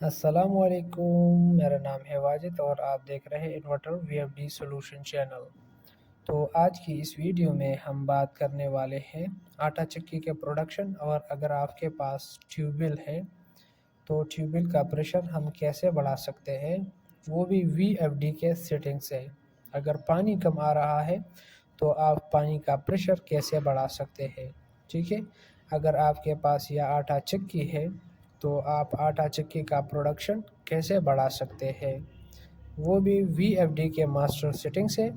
السلام علیکم، میرا نام ہے واجد اور آپ دیکھ رہے ہیں انورٹر وی ایف ڈی سولوشن چینل۔ تو آج کی اس ویڈیو میں ہم بات کرنے والے ہیں آٹا چکی کے پروڈکشن، اور اگر آپ کے پاس ٹیوبویل ہے تو ٹیوبویل کا پریشر ہم کیسے بڑھا سکتے ہیں، وہ بھی وی ایف ڈی کے سیٹنگ سے۔ اگر پانی کم آ رہا ہے تو آپ پانی کا پریشر کیسے بڑھا سکتے ہیں، ٹھیک ہے۔ اگر آپ کے پاس یہ آٹا چکی ہے تو آپ آٹا چکی کا پروڈکشن کیسے بڑھا سکتے ہیں، وہ بھی وی ایف ڈی کے ماسٹر سیٹنگ سے۔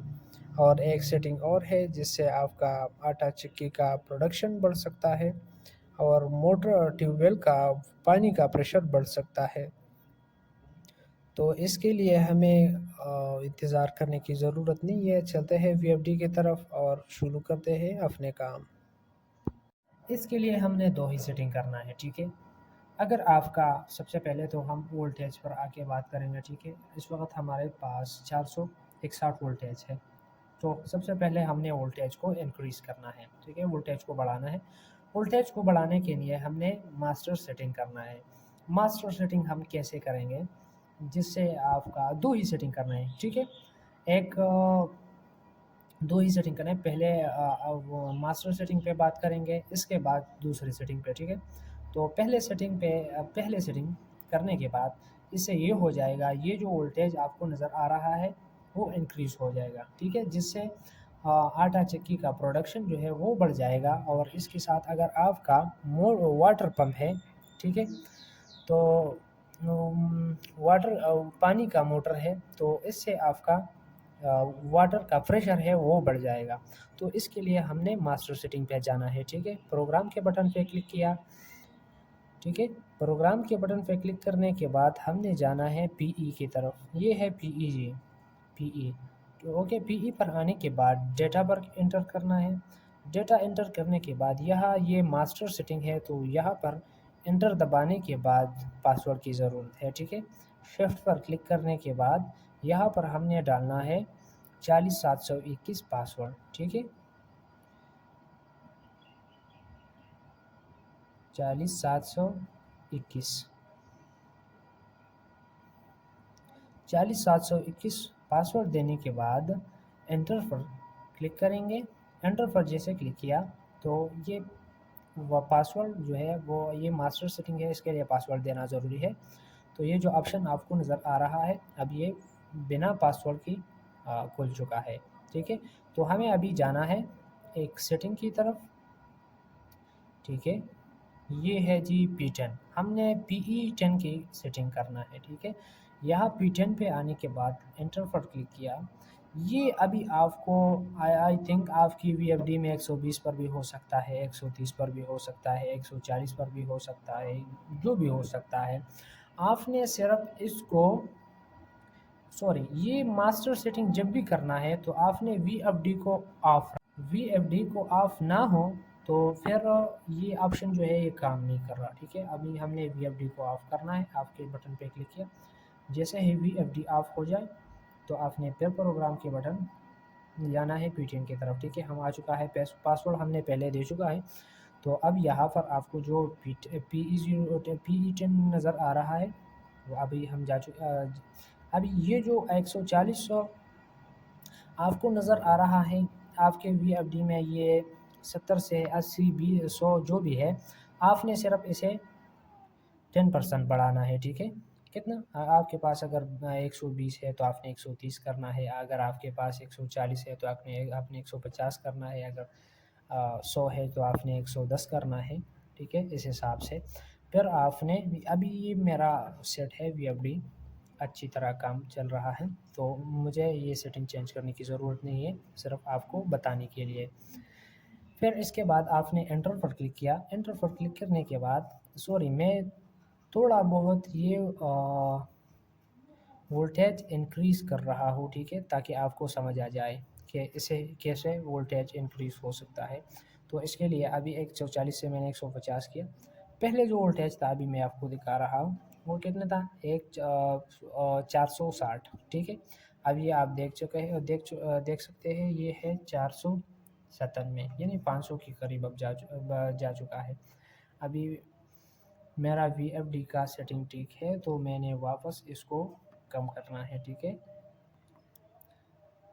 اور ایک سیٹنگ اور ہے جس سے آپ کا آٹا چکی کا پروڈکشن بڑھ سکتا ہے اور موٹر اور ٹیوب ویل کا پانی کا پریشر بڑھ سکتا ہے۔ تو اس کے لیے ہمیں انتظار کرنے کی ضرورت نہیں ہے، چلتے ہیں وی ایف ڈی کی طرف اور شروع کرتے ہیں اپنے کام۔ اس کے لیے ہم نے دو ہی سیٹنگ کرنا ہے، ٹھیک ہے۔ اگر آپ کا سب سے پہلے تو ہم وولٹیج پر آ کے بات کریں گے، ٹھیک ہے۔ اس وقت ہمارے پاس 461 وولٹیج ہے، تو سب سے پہلے ہم نے وولٹیج کو انکریز کرنا ہے، ٹھیک ہے، وولٹیج کو بڑھانا ہے۔ وولٹیج کو بڑھانے کے لیے ہم نے ماسٹر سیٹنگ کرنا ہے۔ ماسٹر سیٹنگ ہم کیسے کریں گے، جس سے آپ کا دو ہی سیٹنگ کرنا ہے، ٹھیک ہے۔ دو ہی سیٹنگ کریں، پہلے ماسٹر سیٹنگ پہ بات کریں گے، اس کے بعد دوسری سیٹنگ پہ، ٹھیک ہے۔ تو پہلے سیٹنگ کرنے کے بعد اس سے یہ ہو جائے گا، یہ جو وولٹیج آپ کو نظر آ رہا ہے وہ انکریز ہو جائے گا، ٹھیک ہے، جس سے آٹا چکی کا پروڈکشن جو ہے وہ بڑھ جائے گا۔ اور اس کے ساتھ اگر آپ کا واٹر پمپ ہے، ٹھیک ہے، تو پانی کا موٹر ہے، تو اس سے آپ کا واٹر کا پریشر ہے وہ بڑھ جائے گا۔ تو اس کے لیے ہم نے ماسٹر سیٹنگ پہ جانا ہے، ٹھیک ہے۔ پروگرام کے بٹن پہ کلک کیا، ٹھیک ہے۔ پروگرام کے بٹن پہ کلک کرنے کے بعد ہم نے جانا ہے پی ای کی طرف، یہ ہے پی ای، جی پی ای، اوکے۔ پی ای پر آنے کے بعد ڈیٹا پر انٹر کرنا ہے۔ ڈیٹا انٹر کرنے کے بعد یہاں یہ ماسٹر سیٹنگ ہے، تو یہاں پر انٹر دبانے کے بعد پاسورڈ کی ضرورت ہے، ٹھیک ہے۔ شفٹ پر کلک کرنے کے بعد یہاں پر ہم نے ڈالنا ہے 40721 پاسورڈ، ٹھیک ہے، 40721 پاسورڈ دینے کے بعد انٹر پر کلک کریں گے۔ انٹر پر جیسے کلک کیا تو یہ پاسورڈ جو ہے وہ یہ ماسٹر سیٹنگ ہے، اس کے لیے پاسورڈ دینا ضروری ہے۔ تو یہ جو آپشن آپ کو نظر آ رہا ہے اب یہ بنا پاسورڈ کی کھل چکا ہے، ٹھیک ہے۔ تو ہمیں ابھی جانا ہے ایک سیٹنگ کی طرف، ٹھیک ہے۔ یہ ہے جی P10، ہم نے PE10 کی سیٹنگ کرنا ہے، ٹھیک ہے۔ یہاں P10 پہ آنے کے بعد انٹر پر کلک کیا، یہ ابھی آپ کو آئی تھنک آپ کی وی ایف ڈی میں 120 پر بھی ہو سکتا ہے، 130 پر بھی ہو سکتا ہے، 140 پر بھی ہو سکتا ہے، جو بھی ہو سکتا ہے۔ آپ نے صرف اس کو یہ ماسٹر سیٹنگ جب بھی کرنا ہے تو آپ نے وی ایف ڈی کو آف نہ ہو تو پھر یہ آپشن جو ہے یہ کام نہیں کر رہا، ٹھیک ہے۔ ابھی ہم نے وی ایف ڈی کو آف کرنا ہے، آپ کے بٹن پہ کلک کیا، جیسے ہی وی ایف ڈی آف ہو جائے تو آپ نے پھر پروگرام کے بٹن جانا ہے P10 کی طرف، ٹھیک ہے۔ ہم آ چکا ہے، پاسورڈ ہم نے پہلے دے چکا ہے، تو اب یہاں پر آپ کو جو PE10 نظر آ رہا ہے وہ ابھی ہم ابھی یہ جو 140 آپ کو نظر آ رہا ہے آپ کے وی ایف ڈی میں، یہ 70 سے 80 100 جو بھی ہے، آپ نے صرف اسے 10% بڑھانا ہے، ٹھیک ہے۔ کتنا آپ کے پاس اگر 120 ہے تو آپ نے 130 کرنا ہے، اگر آپ کے پاس 140 ہے تو آپ نے 150 کرنا ہے، اگر 100 ہے تو آپ نے 110 کرنا ہے، ٹھیک ہے، اس حساب سے۔ پھر آپ نے ابھی یہ میرا سیٹ ہے وی ایف ڈی اچھی طرح کام چل رہا ہے، تو مجھے یہ سیٹنگ چینج کرنے کی ضرورت نہیں ہے، صرف آپ کو بتانے کے لیے۔ پھر اس کے بعد آپ نے انٹر پر کلک کیا۔ انٹر پر کلک کرنے کے بعد میں تھوڑا بہت یہ وولٹیج انکریز کر رہا ہوں، ٹھیک ہے، تاکہ آپ کو سمجھ آ جائے کہ اسے کیسے وولٹیج انکریز ہو سکتا ہے۔ تو اس کے لیے ابھی 140 سے میں نے 150 کیا۔ پہلے جو وولٹیج تھا ابھی میں آپ کو دکھا رہا ہوں وہ کتنا تھا، 460، ٹھیک ہے۔ اب یہ آپ دیکھ سکتے ہیں یہ ہے 470 میں، یعنی 500 کے قریب اب جا چکا ہے۔ ابھی میرا وی ایف ڈی کا سیٹنگ ٹھیک ہے، تو میں نے واپس اس کو کم کرنا ہے، ٹھیک ہے۔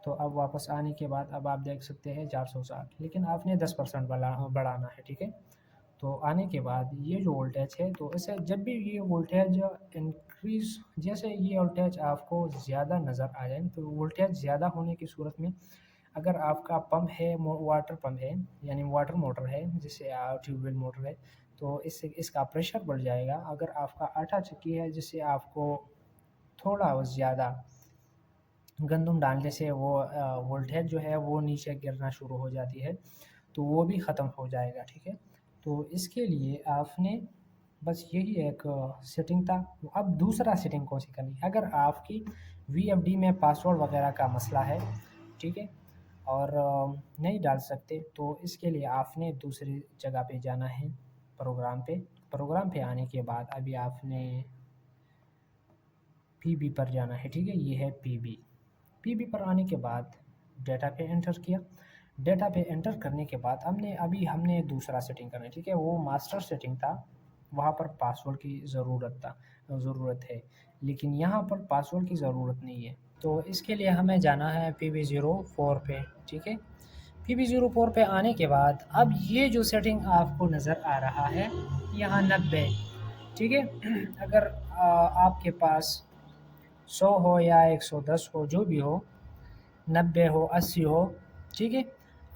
تو اب واپس آنے کے بعد اب آپ دیکھ سکتے ہیں 460، لیکن آپ نے 10% بڑھانا ہے، ٹھیک ہے۔ تو آنے کے بعد یہ جو وولٹیج ہے، تو اسے جب بھی یہ وولٹیج انکریز، جیسے یہ وولٹیج آپ کو زیادہ نظر آ جائے، تو وولٹیج زیادہ ہونے کی صورت میں اگر آپ کا پمپ ہے، واٹر پمپ ہے، یعنی واٹر موٹر ہے، جسے ٹیوب ویل موٹر ہے، تو اس سے اس کا پریشر بڑھ جائے گا۔ اگر آپ کا آٹا چکی ہے، جس سے آپ کو تھوڑا زیادہ گندم ڈالنے سے وہ وولٹیج جو ہے وہ نیچے گرنا شروع ہو جاتی ہے، تو وہ بھی ختم ہو جائے گا، ٹھیک ہے۔ تو اس کے لیے آپ نے بس یہی ایک سیٹنگ تھا۔ اب دوسرا سیٹنگ کون سی کرنی ہے؟ اگر آپ کی وی ایف ڈی میں پاسورڈ وغیرہ کا مسئلہ ہے، ٹھیک ہے، اور نہیں ڈال سکتے، تو اس کے لیے آپ نے دوسری جگہ پہ جانا ہے، پروگرام پہ آنے کے بعد ابھی آپ نے پی بی پر جانا ہے، ٹھیک ہے۔ یہ ہے پی بی پر آنے کے بعد ڈیٹا پہ انٹر کیا۔ ڈیٹا پہ انٹر کرنے کے بعد ہم نے دوسرا سیٹنگ کرنا ہے، ٹھیک ہے۔ وہ ماسٹر سیٹنگ تھا، وہاں پر پاسورڈ کی ضرورت ہے، لیکن یہاں پر پاسورڈ کی ضرورت نہیں ہے۔ تو اس کے لیے ہمیں جانا ہے PB04 پہ، ٹھیک ہے۔ PB04 پہ آنے کے بعد اب یہ جو سیٹنگ آپ کو نظر آ رہا ہے یہاں 90، ٹھیک ہے۔ اگر آپ کے پاس 100 ہو یا 110 ہو، جو بھی ہو، 90 ہو، 80 ہو، ٹھیک ہے،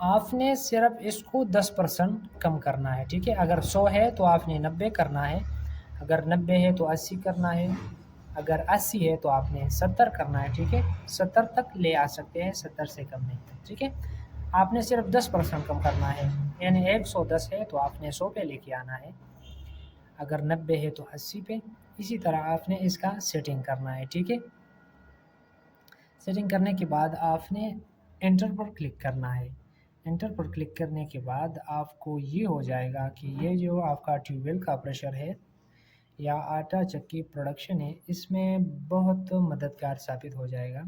آپ نے صرف اس کو 10% کم کرنا ہے، ٹھیک ہے۔ اگر 100 ہے تو آپ نے 90 کرنا ہے، اگر 90 ہے تو 80 کرنا ہے، اگر 80 ہے تو آپ نے 70 کرنا ہے، ٹھیک ہے۔ 70 تک لے آ سکتے ہیں، 70 سے کم نہیں، ٹھیک ہے۔ آپ نے صرف 10% کم کرنا ہے، یعنی 110 ہے تو آپ نے 100 پہ لے کے آنا ہے، اگر 90 ہے تو 80 پہ۔ اسی طرح آپ نے اس کا سیٹنگ کرنا ہے، ٹھیک ہے۔ سیٹنگ کرنے کے بعد آپ نے انٹر پر کلک کرنا ہے۔ انٹر پر کلک کرنے کے بعد آپ کو یہ ہو جائے گا کہ یہ جو آپ کا ٹیوب ویل کا پریشر ہے یا آٹا چکی پروڈکشن ہے، اس میں بہت مددگار ثابت ہو جائے گا۔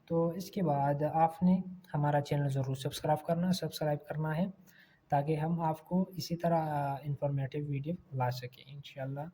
تو اس کے بعد آپ نے ہمارا چینل ضرور سبسکرائب کرنا ہے، تاکہ ہم آپ کو اسی طرح انفارمیٹیو ویڈیو لا سکیں، انشاءاللہ۔